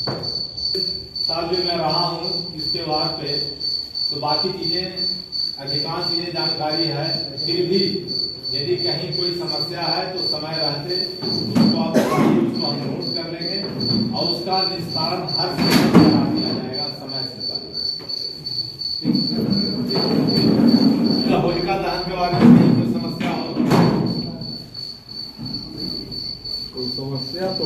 साल भी मैं रहा हूँ इस त्योहार पे, तो बाकी चीज़ें अधिकांश चीज़ें जानकारी है। फिर भी यदि कहीं कोई समस्या है तो समय रहते उसको आप बताइए, उसको हम नोट कर लेंगे और उसका निस्तारण हर समय करा दिया जाएगा समय से पहले। होलिका दहन के बारे में कोई समस्या हो? कोई समस्या तो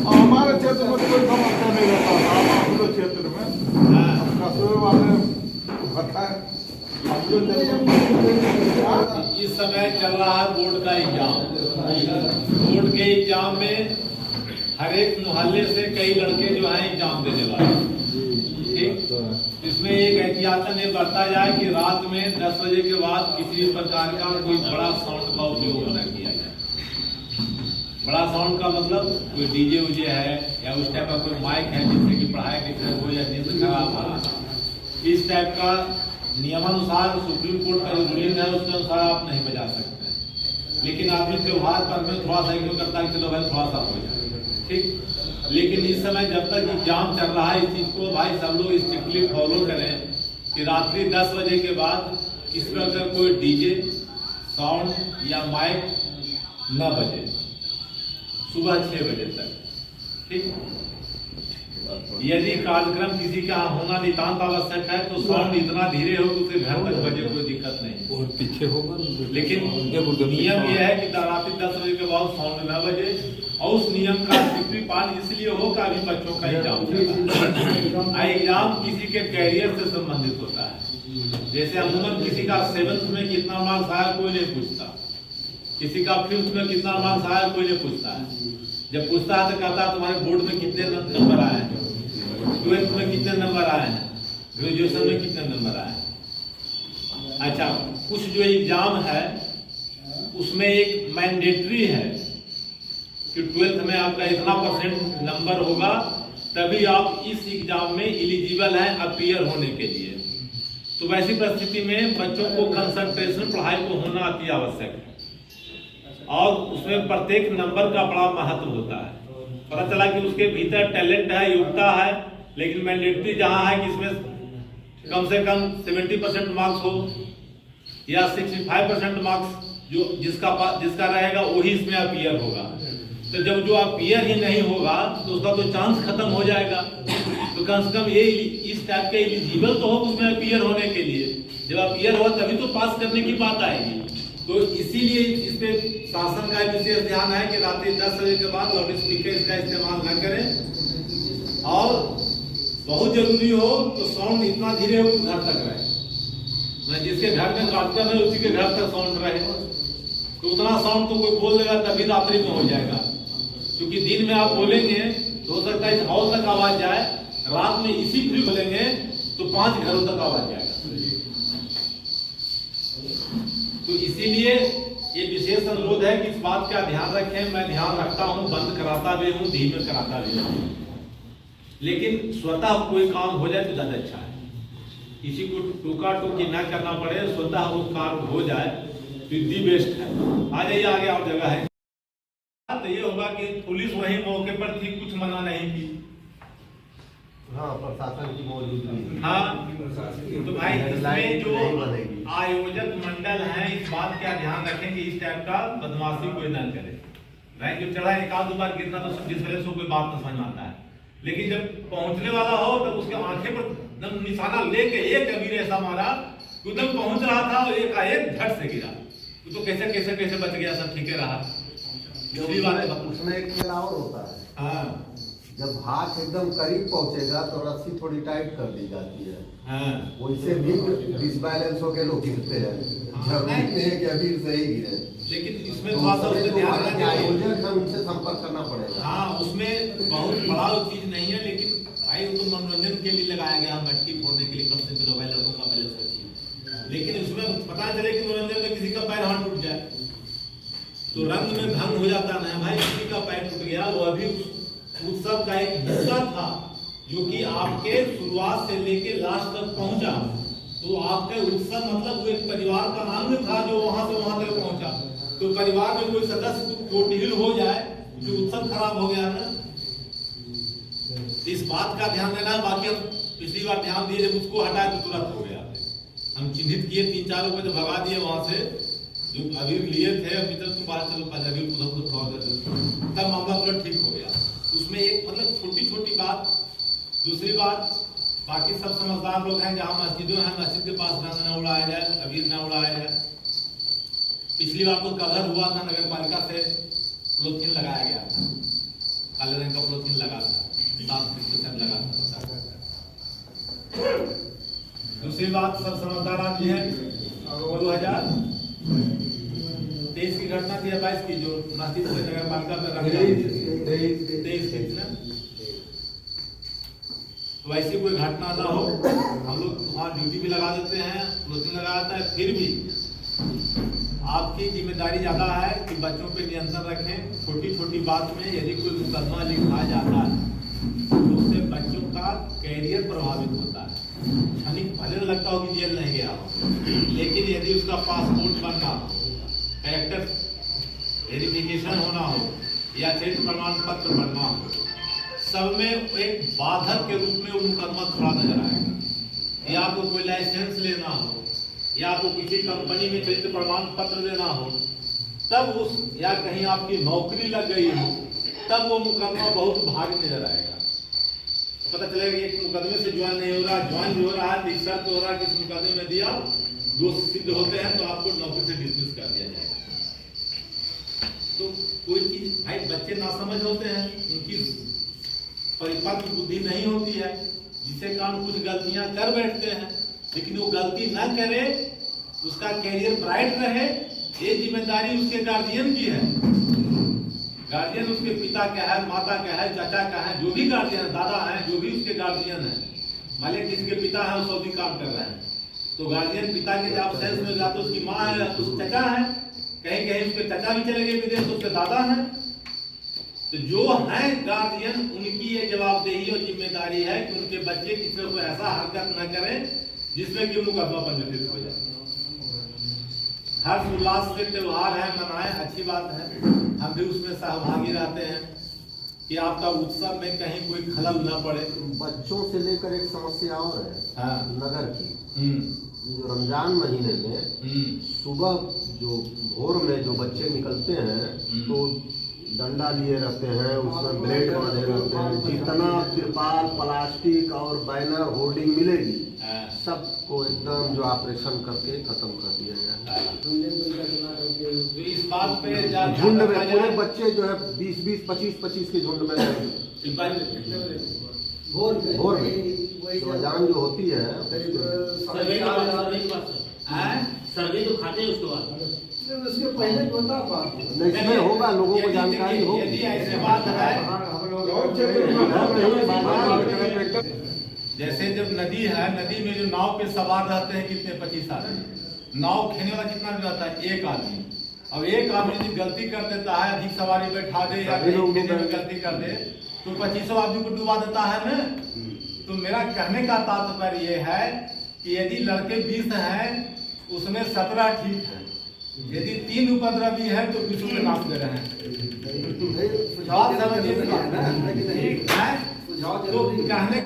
हमारे क्षेत्र में कोई समस्या नहीं रहता था। हम लोग क्षेत्र में कस्बे वाले बताए। इस समय चल रहा है बोर्ड का एग्जाम। बोर्ड के एग्जाम में हर एक मोहल्ले से कई लड़के जो हैं एग्जाम देने वाले हैं। ठीक, इसमें एक एहतियातन ये बरता जाए कि रात में 10 बजे के बाद किसी भी प्रकार का कोई बड़ा साउंड का उपयोग न किया जाए। बड़ा साउंड का मतलब कोई डीजे उजे है या उस टाइप का कोई माइक है जिससे कि पढ़ाई लिखाई हो या नींद खराब हो, इस टाइप का नियमानुसार सुप्रीम कोर्ट का जो रूलिंग है उसके अनुसार आप नहीं बजा सकते। लेकिन आदमी त्योहार पर में थोड़ा सा क्यों करता है, चलो भाई थोड़ा सा हो जाए, ठीक। लेकिन इस समय जब तक एग्जाम चल रहा है इस चीज को भाई सब लोग स्ट्रिक्टली फॉलो करें कि रात्रि 10 बजे के बाद इसमें अगर कोई डीजे साउंड या माइक न बजे सुबह 6 बजे तक, ठीक। यदि कार्यक्रम किसी का होना नितांत आवश्यक है तो साउंड इतना धीरे हो कि उसे घर तक बजे कोई दिक्कत नहीं और पीछे होगा। लेकिन नियम यह है कि रात्रि 10 बजे के बाद साउंड न बजे। और उस नियम का स्ट्रिक्टली पालन इसलिए हो कि अभी बच्चों का एग्जाम चल रहा है। एग्जाम किसी के कैरियर से संबंधित होता है। जैसे अमूमन किसी का 7th में कितना मार्क्स आया कोई नहीं पूछता, किसी का 5th में कितना मार्क्स आया कोई नहीं पूछता है। जब पूछता है तो कहता है तुम्हारे बोर्ड में कितने नंबर आए हैं, 12th में कितने नंबर आए हैं, ग्रेजुएशन में कितने नंबर आए हैं। अच्छा, कुछ जो एग्जाम है उसमें एक मैंडेटरी है कि 12th में आपका इतना % नंबर होगा तभी आप इस एग्जाम में एलिजिबल हैं अपीयर होने के लिए। तो वैसी परिस्थिति में बच्चों को कंसंट्रेशन पढ़ाई को होना अति आवश्यक है और उसमें प्रत्येक नंबर का बड़ा महत्व होता है। पता चला कि उसके भीतर टैलेंट है, योग्यता है, लेकिन मैंडेटरी जहां है कि इसमें कम से कम 70% मार्क्स हो या 65% मार्क्स जो जिसका रहेगा वही इसमें अपीयर होगा। तो जब जो अपीयर ही नहीं होगा तो उसका तो चांस खत्म हो जाएगा। तो कम से कम ये इस टाइप के एलिजिबल तो हो उसमें अपीयर होने के लिए। जब अपीयर हो तभी तो पास करने की बात आएगी। तो इसीलिए इस पे शासन का विशेष ध्यान है कि रात्रि 10 बजे के बाद लाउड स्पीकर का इस्तेमाल न करें और बहुत जरूरी हो तो साउंड इतना धीरे हो घर तक रहे। मैं जिसके घर में कार्यक्रम है उसी के घर तक साउंड रहे। तो उतना साउंड तो कोई बोल देगा तभी रात्रि में हो जाएगा, क्योंकि दिन में आप बोलेंगे तो हो सकता है इस हॉल तक आवाज जाए, रात में इसी फ्री बोलेंगे तो 5 घरों तक आवाज जाएगा। तो इसीलिए ये विशेष अनुरोध है कि इस बात का ध्यान रखें। मैं ध्यान रखता हूं, बंद कराता भी हूं, धीमे कराता भी हूं, लेकिन स्वतः कोई काम हो जाए तो ज्यादा अच्छा है। किसी को टोका टोकी ना करना पड़े, स्वतः वो काम हो जाए तो दी बेस्ट है। आ जाइए आगे और जगह है। तो ये होगा कि पुलिस वही मौके पर थी, कुछ मना नहीं की। हाँ, प्रशासन की मौजूदगी। हाँ, तो भाई इसमें जो आयोजक मंडल है इस बात का ध्यान रखें कि इस टाइप का बदमाशी कोई न करे। भाई जो चढ़ा एक आध 2 बार गिरना तो जिस वजह से कोई बात न समझ में आता है, लेकिन जब पहुंचने वाला हो तब उसके आंखें पर निशाना लेके एक अमीर ऐसा मारा एकदम पहुंच रहा था और एक झट से गिरा। तो कैसे बच गया, सब ठीक रहा। उसमें एक खेल और होता है। हाँ, जब हाथ एकदम करीब पहुंचेगा तो रस्सी थोड़ी टाइट कर दी जाती है। हाँ, वैसे भी डिसबैलेंस होकर लोग गिरते हैं। जरूरी नहीं है कि अभी सही गिरे, लेकिन इसमें थोड़ा सा आयोजक है उनसे संपर्क करना पड़ेगा। हाँ, उसमें बहुत बड़ा चीज नहीं है, लेकिन भाई वो तो मनोरंजन के लिए लगाया गया, मट्टी फोड़ने के लिए कम से कम लड़कों का पहले सोचिए। लेकिन उसमें पता चले कि मनोरंजन में किसी का पैर हाथ टूट जाए तो रंग में भंग हो जाता ना भाई। किसी का पैर टूट गया, वो अभी उत्सव का एक हिस्सा था जो कि आपके शुरुआत से लेके लास्ट तक पहुंचा। तो आपके उत्सव मतलब वो एक परिवार का अंग था जो वहां से वहां तक पहुंचा। तो परिवार में कोई सदस्य चोटिल हो जाए तो उत्सव खराब हो गया ना। तो इस बात का ध्यान देना। बाकी हम पिछली बार ध्यान दिए, जब उसको हटाए तो तुरंत हो गया। हम चिन्हित किए 3-4 लोगों को भगा दिए वहां से, जो अबीर लिए थे। अभी तक तुम बाहर चलो, पहले अबीर तब मामला तुरंत ठीक हो गया। उसमें एक मतलब छोटी छोटी बात। दूसरी बात, बाकी सब समझदार लोग हैं, जहाँ मस्जिदों हैं, मस्जिद के पास रंग न उड़ाया जाए, अबीर न उड़ाया जाए। पिछली बार तो कवर हुआ था, नगर पालिका से पॉलीथीन लगाया गया था, काले रंग का पॉलीथीन लगा था, 7% लगा था। दूसरी बात, सब समझदार आदमी है। 2023 की घटना थी या 22 की, जो मस्जिद से नगर पालिका में रंग 23 की ना, तो ऐसी कोई घटना ना हो। हम लोग वहाँ ड्यूटी भी लगा देते हैं, पॉलीथीन लगा देता है। फिर भी आपकी जिम्मेदारी ज्यादा है कि बच्चों पे नियंत्रण रखें। छोटी छोटी बात में यदि कोई मुकदमा लिखा जाता है तो उससे बच्चों का कैरियर प्रभावित होता है। क्षणिक भले लगता हो कि जेल नहीं गया हो, लेकिन यदि उसका पासपोर्ट बनना हो, कैरेक्टर वेरिफिकेशन होना हो, या चरित्र प्रमाण पत्र बनना हो, सब में एक बाधक के रूप में वो मुकदमा खड़ा नजर आएगा। या आपको कोई लाइसेंस लेना हो, या आपको किसी कंपनी में चरित्र प्रमाण पत्र देना हो, तब उस, या कहीं आपकी नौकरी लग गई हो, तब वो मुकदमा बहुत भारी नजर आएगा। पता चलेगा कि एक मुकदमे से ज्वाइन नहीं हो रहा, ज्वाइन भी हो रहा है, शर्त हो रहा है कि इस मुकदमे में दिया, दोष सिद्ध होते हैं तो आपको नौकरी से डिसमिस कर दिया जाएगा। तो कोई चीज, भाई बच्चे नासमझ होते हैं, उनकी परिपक्व बुद्धि नहीं होती है, जिससे कारण कुछ गलतियां कर बैठते हैं। लेकिन वो गलती ना करे, उसका कैरियर ब्राइट रहे, ये जिम्मेदारी उसके गार्जियन की है। गार्जियन उसके पिता का है, माता का है, चाचा का है, जो भी गार्जियन, दादा है, जो भी उसके गार्जियन है। मान लिया किसी के पिता है, वो सऊदी काम कर रहे हैं, तो गार्जियन पिता के जब सेंस में जाते उसकी माँ है, उसके चाचा है, कहीं कहीं उसके चाचा भी चले गए विदेश तो उसके दादा है। तो जो है गार्जियन, उनकी ये जवाबदेही और जिम्मेदारी है कि उनके बच्चे किसी को ऐसा हरकत न करें जिसमें कि मुकदमा पंजीकृत हो जाए। हर्ष उल्लास से त्योहार है, मनाएं, अच्छी बात है, हम भी उसमें सहभागी रहते हैं कि आपका उत्सव में कहीं कोई खलल न पड़े। बच्चों से लेकर एक समस्या और है, हाँ। नगर की। जो रमजान महीने में सुबह जो भोर में जो बच्चे निकलते हैं तो डंडा लिए रहते हैं, उसमें ब्लेड बांधे रहते हैं। जितना तिरपाल, प्लास्टिक और बैनर होर्डिंग मिलेगी, सबको एकदम जो ऑपरेशन करके खत्म कर दिया जाए। तो इस बात पे झुंड में पूरे बच्चे जो है 20-20, 25-25 के झुंड में भोर में रमजान जो होती है, सर्वे तो खाते हैं उसके बाद, उसके पहले इसमें होगा, लोगों को जानकारी होगी। यदि ऐसी बात है, जैसे जब नदी है, नदी में जो नाव पे सवार रहते हैं कितने, 25 आदमी, नाव खेने वाला कितना रहता है, 1 आदमी। अब 1 आदमी यदि गलती कर देता है, अधिक सवारी बैठा दे या खेने में गलती कर दे, तो 25 आदमी को डुबा देता है ना। तो मेरा कहने का तात्पर्य ये है कि यदि लड़के 20 हैं, उसमें 17 ठीक है, यदि 3 उपद्रवी है तो 20 पे नाम दे रहे हैं। बात समझिए, ठीक है, तो कहने